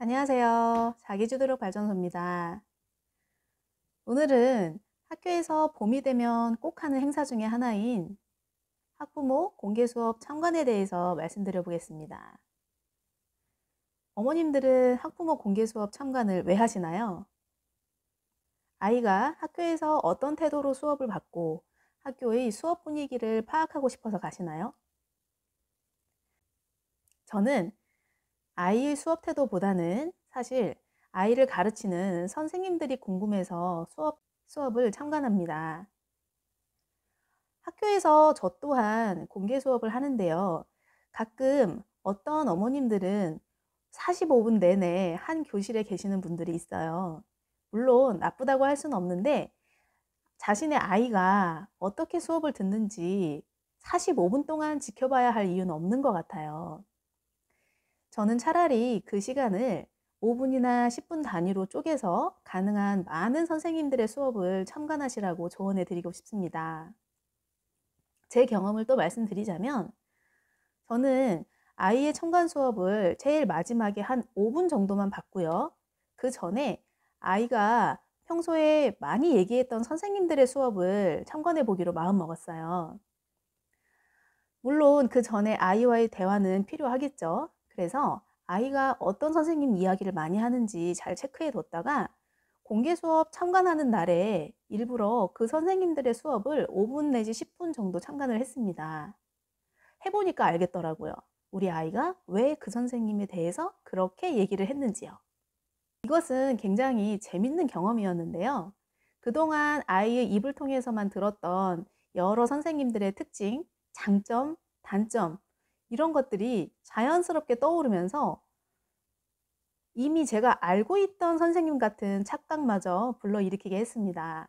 안녕하세요. 자기주도력 발전소입니다. 오늘은 학교에서 봄이 되면 꼭 하는 행사 중에 하나인 학부모 공개 수업 참관에 대해서 말씀드려 보겠습니다. 어머님들은 학부모 공개 수업 참관을 왜 하시나요? 아이가 학교에서 어떤 태도로 수업을 받고 학교의 수업 분위기를 파악하고 싶어서 가시나요? 저는 아이의 수업 태도보다는 사실 아이를 가르치는 선생님들이 궁금해서 수업을 참관합니다. 학교에서 저 또한 공개 수업을 하는데요. 가끔 어떤 어머님들은 45분 내내 한 교실에 계시는 분들이 있어요. 물론 나쁘다고 할 수는 없는데 자신의 아이가 어떻게 수업을 듣는지 45분 동안 지켜봐야 할 이유는 없는 것 같아요. 저는 차라리 그 시간을 5분이나 10분 단위로 쪼개서 가능한 많은 선생님들의 수업을 참관하시라고 조언해 드리고 싶습니다. 제 경험을 또 말씀드리자면 저는 아이의 참관 수업을 제일 마지막에 한 5분 정도만 받고요. 그 전에 아이가 평소에 많이 얘기했던 선생님들의 수업을 참관해 보기로 마음먹었어요. 물론 그 전에 아이와의 대화는 필요하겠죠. 그래서 아이가 어떤 선생님 이야기를 많이 하는지 잘 체크해 뒀다가 공개 수업 참관하는 날에 일부러 그 선생님들의 수업을 5분 내지 10분 정도 참관을 했습니다. 해보니까 알겠더라고요. 우리 아이가 왜 그 선생님에 대해서 그렇게 얘기를 했는지요. 이것은 굉장히 재밌는 경험이었는데요. 그동안 아이의 입을 통해서만 들었던 여러 선생님들의 특징, 장점, 단점 이런 것들이 자연스럽게 떠오르면서 이미 제가 알고 있던 선생님 같은 착각마저 불러일으키게 했습니다.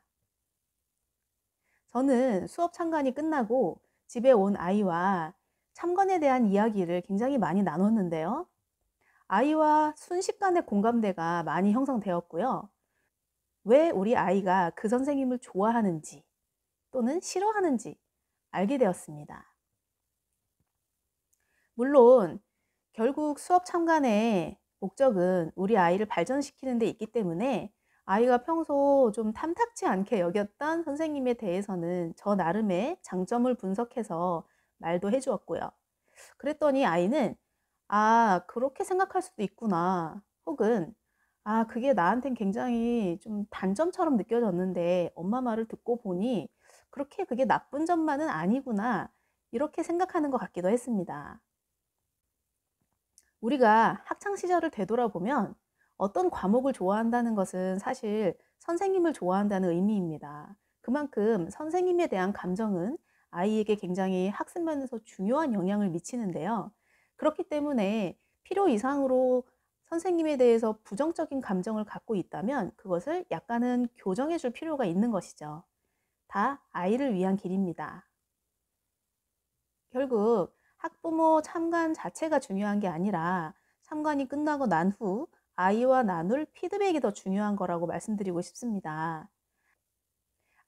저는 수업 참관이 끝나고 집에 온 아이와 참관에 대한 이야기를 굉장히 많이 나눴는데요. 아이와 순식간에 공감대가 많이 형성되었고요. 왜 우리 아이가 그 선생님을 좋아하는지 또는 싫어하는지 알게 되었습니다. 물론 결국 수업 참관의 목적은 우리 아이를 발전시키는 데 있기 때문에 아이가 평소 좀 탐탁치 않게 여겼던 선생님에 대해서는 저 나름의 장점을 분석해서 말도 해 주었고요. 그랬더니 아이는 아, 그렇게 생각할 수도 있구나. 혹은 아, 그게 나한텐 굉장히 좀 단점처럼 느껴졌는데 엄마 말을 듣고 보니 그렇게 그게 나쁜 점만은 아니구나. 이렇게 생각하는 것 같기도 했습니다. 우리가 학창 시절을 되돌아보면 어떤 과목을 좋아한다는 것은 사실 선생님을 좋아한다는 의미입니다. 그만큼 선생님에 대한 감정은 아이에게 굉장히 학습면에서 중요한 영향을 미치는데요. 그렇기 때문에 필요 이상으로 선생님에 대해서 부정적인 감정을 갖고 있다면 그것을 약간은 교정해 줄 필요가 있는 것이죠. 다 아이를 위한 길입니다. 결국 학부모 참관 자체가 중요한 게 아니라 참관이 끝나고 난 후 아이와 나눌 피드백이 더 중요한 거라고 말씀드리고 싶습니다.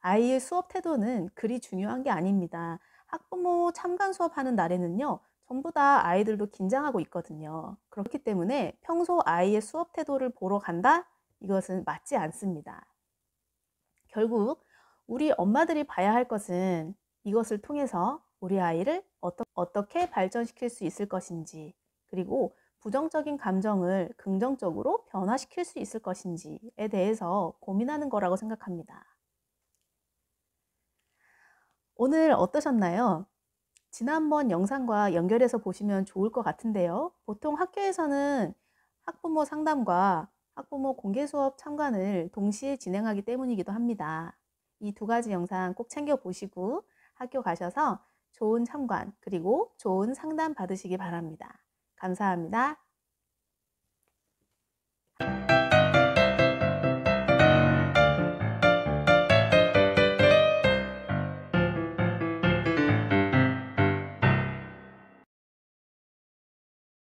아이의 수업 태도는 그리 중요한 게 아닙니다. 학부모 참관 수업하는 날에는요, 전부 다 아이들도 긴장하고 있거든요. 그렇기 때문에 평소 아이의 수업 태도를 보러 간다? 이것은 맞지 않습니다. 결국 우리 엄마들이 봐야 할 것은 이것을 통해서 우리 아이를 어떻게 발전시킬 수 있을 것인지, 그리고 부정적인 감정을 긍정적으로 변화시킬 수 있을 것인지에 대해서 고민하는 거라고 생각합니다. 오늘 어떠셨나요? 지난번 영상과 연결해서 보시면 좋을 것 같은데요. 보통 학교에서는 학부모 상담과 학부모 공개 수업 참관을 동시에 진행하기 때문이기도 합니다. 이 두 가지 영상 꼭 챙겨 보시고 학교 가셔서 좋은 참관 그리고 좋은 상담 받으시기 바랍니다. 감사합니다.